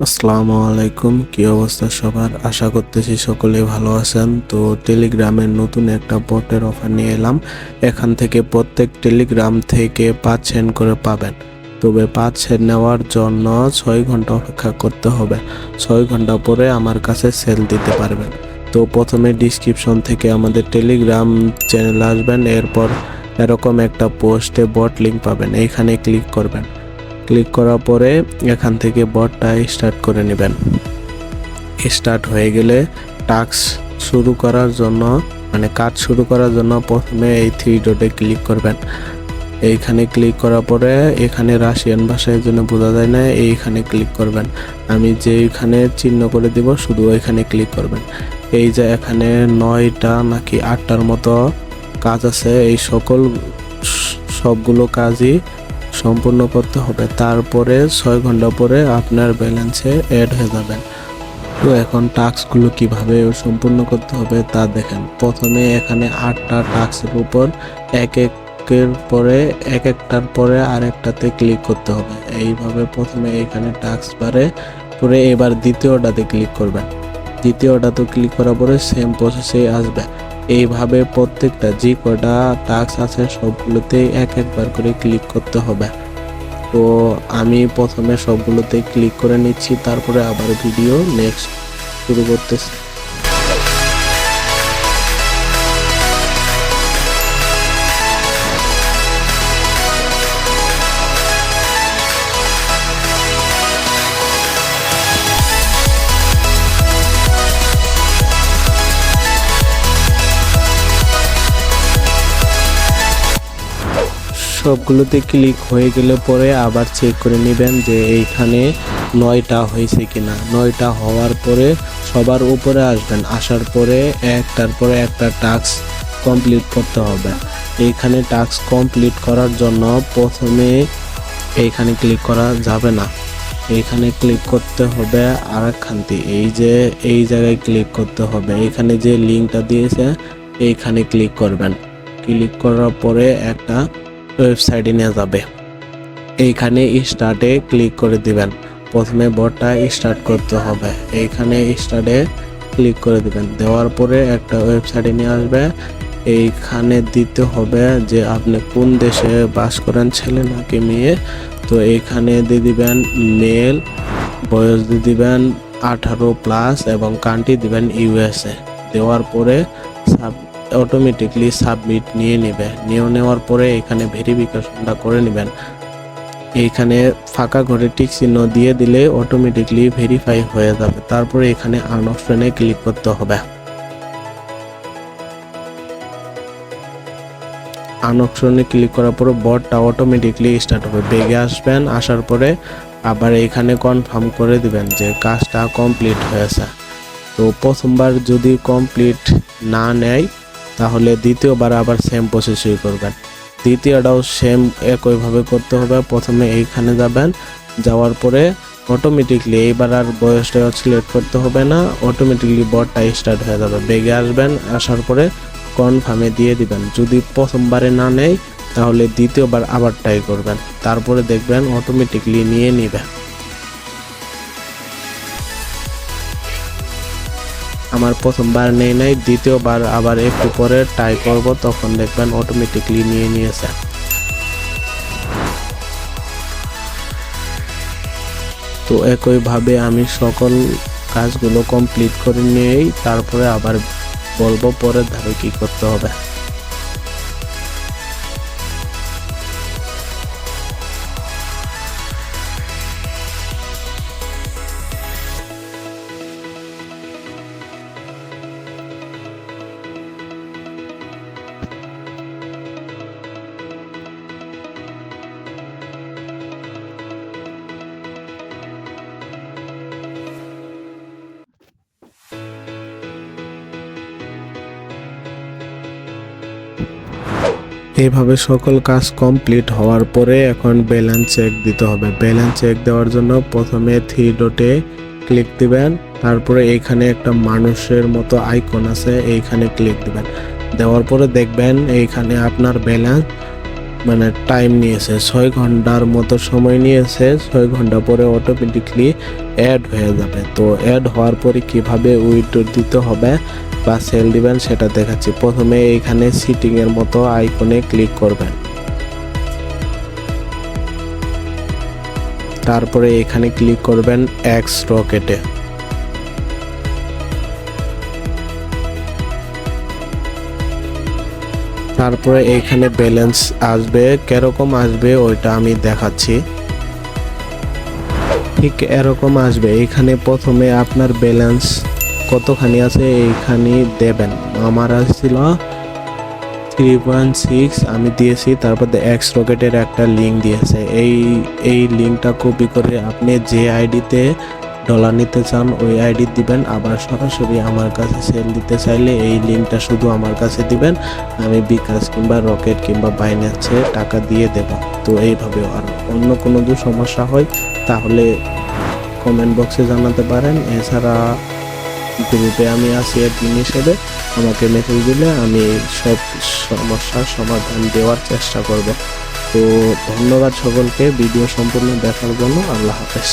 আসসালামু আলাইকুম, কি অবস্থা সবার? আশা করতেছি সকলে ভালো আছেন। তো টেলিগ্রামের নতুন একটা বটের অফার নিয়ে এলাম। এখান থেকে প্রত্যেক টেলিগ্রাম থেকে 5 সেন্ট করে পাবেন। তবে 5 সেন্ট নেওয়ার জন্য 6 ঘন্টা অপেক্ষা করতে হবে। 6 ঘন্টা পরে আমার কাছে সেল দিতে পারবেন। তো প্রথমে ডিসক্রিপশন থেকে আমাদের টেলিগ্রাম চ্যানেল আসবেন, এরপর এরকম একটা পোস্টে বট লিঙ্ক পাবেন, এইখানে ক্লিক করবেন। ক্লিক করার পরে এখান থেকে বটটা স্টার্ট করে নেবেন। স্টার্ট হয়ে গেলে টাস্ক শুরু করার জন্য কাজ শুরু করার জন্য প্রথমে এই 3 ডটে ক্লিক করবেন। এইখানে ক্লিক করার পরে এখানে রাশিয়ান ভাষায় জন্য বোঝা যায় না, এইখানে ক্লিক করবেন। আমি যেখানে চিহ্ন করে দিব শুধু ওইখানে ক্লিক করবেন। এই যে এখানে 9টা নাকি 8টার মতো কাজ আছে, এই সবগুলো কাজই সম্পূর্ণ করতে হবে। তারপরে 6 ঘন্টা পরে আপনার ব্যালেন্সে অ্যাড হয়ে যাবেন। তো এখন টাস্কগুলো কিভাবে সম্পূর্ণ করতে হবে তা দেখেন। প্রথমে এখানে 8টা টাস্কের উপর এক একটার পরে আরেকটাতে ক্লিক করতে হবে। এইভাবে প্রথমে এখানে টাস্ক বারে পরে এবার দ্বিতীয়টাতে ক্লিক করবেন। দ্বিতীয়টাতে ক্লিক করার পরে সেম প্রসেসে আসবে। এইভাবে প্রত্যেকটা যে কটা টাস্ক আছে সবগুলোতে একবার করে ক্লিক করতে হবে। তো আমি প্রথমে সবগুলোতে ক্লিক করে নিচ্ছি, তারপরে আবার ভিডিও নেক্সট শুরু করতেছি। সবগুলোতে ক্লিক হয়ে গেলে পরে আবার চেক করে নেবেন যে এইখানে 9টা হয়েছে কিনা। 9টা হওয়ার পরে সবার উপরে আসবেন, আসার পরে একটার পরে একটা টাস্ক কমপ্লিট করতে হবে। এইখানে টাস্ক কমপ্লিট করার জন্য প্রথমে এইখানে ক্লিক করা যাবে না, এইখানে ক্লিক করতে হবে আরেকখানতে। এই জায়গায় ক্লিক করতে হবে। এইখানে যে লিঙ্কটা দিয়েছে এইখানে ক্লিক করবেন। ক্লিক করার পরে একটা ওয়েবসাইটে নিয়ে যাবে। এইখানে স্টার্টে ক্লিক করে দিবেন। প্রথমে বটটা স্টার্ট করতে হবে, এইখানে স্টার্টে ক্লিক করে দিবেন। দেওয়ার পরে একটা ওয়েবসাইটে নিয়ে আসবে। এইখানে দিতে হবে যে আপনি কোন দেশে বাস করেন, ছেলে নাকি মেয়ে। তো এইখানে দিয়ে দিবেন মেল, বয়স দিয়ে দিবেন 18+ এবং কান্ট্রি দিবেন ইউএসএ। দেওয়ার পরে অটোমেটিকলি সাবমিট নিয়ে নেওয়ার পরে এখানে ভেরিফিকেশনটা করে নেবেন। এইখানে ফাঁকা ঘরে টিক চিহ্ন দিয়ে দিলে অটোমেটিকলি ভেরিফাই হয়ে যাবে। তারপরে এখানে আর্ন অপশনে ক্লিক করতে হবে। আর্ন অপশনে ক্লিক করার পরে বটটা অটোমেটিকলি স্টার্ট হবে। বেগে আসবেন, আসার পরে আবার এখানে কনফার্ম করে দিবেন যে কাজটা কমপ্লিট হয়েছে। তো প্রথমবার যদি কমপ্লিট না নেয় তাহলে দ্বিতীয়বার আবার সেম প্রসেসই করবেন। দ্বিতীয়টাও সেম একইভাবে করতে হবে। প্রথমে এইখানে যাবেন, যাওয়ার পরে অটোমেটিকলি এইবার আর বয়সটা সিলেক্ট করতে হবে না, অটোমেটিকলি বটটা স্টার্ট হয়ে যাবে। বেগে আসবেন, আসার পরে কনফার্মে দিয়ে দিবেন। যদি প্রথমবারে না নেয় তাহলে দ্বিতীয়বার আবার ট্রাই করবেন, তারপরে দেখবেন অটোমেটিকলি নিয়ে নিবে। আমার প্রথমবার নেই নাই, দ্বিতীয়বার আবার একটু পরে ট্রাই করব, তখন দেখবেন অটোমেটিকলি নিয়ে নিয়েছে। তো একইভাবে আমি সকল কাজগুলো কমপ্লিট করে নিয়েই তারপরে আবার বলবো পরের ধাপে কি করতে হবে। এইভাবে সকল কাজ কমপ্লিট হওয়ার পরে এখন ব্যালেন্স চেক দিতে হবে। ব্যালেন্স চেক দেওয়ার জন্য প্রথমে 3 ডটে ক্লিক দিবেন, তারপরে এইখানে একটা মানুষের মতো আইকন আছে, এইখানে ক্লিক দিবেন। দেওয়ার পরে দেখবেন এইখানে আপনার ব্যালেন্স মানে টাইম নিয়েছে, 6 ঘন্টার মতো সময় নিয়েছে। 6 ঘন্টা পরে অটোমেটিকলি অ্যাড হয়ে যাবে। তো অ্যাড হওয়ার পরে কিভাবে উইথড্র দিতে হবে বা সেল দিবেন সেটা দেখাচ্ছি। প্রথমে এইখানে সিটিং এর মতো আইকনে ক্লিক করবেন, তারপরে এখানে ক্লিক করবেন এক্স রকেটে। তারপরে এখানে ব্যালেন্স আসবে, কিরকম আসবে ওইটা আমি দেখাচ্ছি। ঠিক এরকম আসবে। এখানে প্রথমে আপনার ব্যালেন্স কতখানি আছে এইখানে দেবেন। আমার আসছিল 3.6 আমি দিয়েছি। তারপর এক্স রকেটের একটা লিঙ্ক দিয়েছে। এই লিঙ্কটা কপি করে আপনি যে আইডিতে ডলার নিতে চান ওই আইডি দিবেন। আবার সরাসরি আমার কাছে সেল দিতে চাইলে এই লিঙ্কটা শুধু আমার কাছে দিবেন, আমি বিকাশ কিংবা রকেট কিংবা বাইন্যান্সে টাকা দিয়ে দেব। তো এইভাবে। আর অন্য কোনো যদি সমস্যা হয় তাহলে কমেন্ট বক্সে জানাতে পারেন। এছাড়া গ্রুপে আমি আছি অ্যাডমিন হিসেবে, আমাকে মেসেজ দিলে আমি সব সমস্যার সমাধান দেওয়ার চেষ্টা করব। তো ধন্যবাদ সকলকে ভিডিও সম্পূর্ণ দেখার জন্য। আল্লাহ হাফেজ।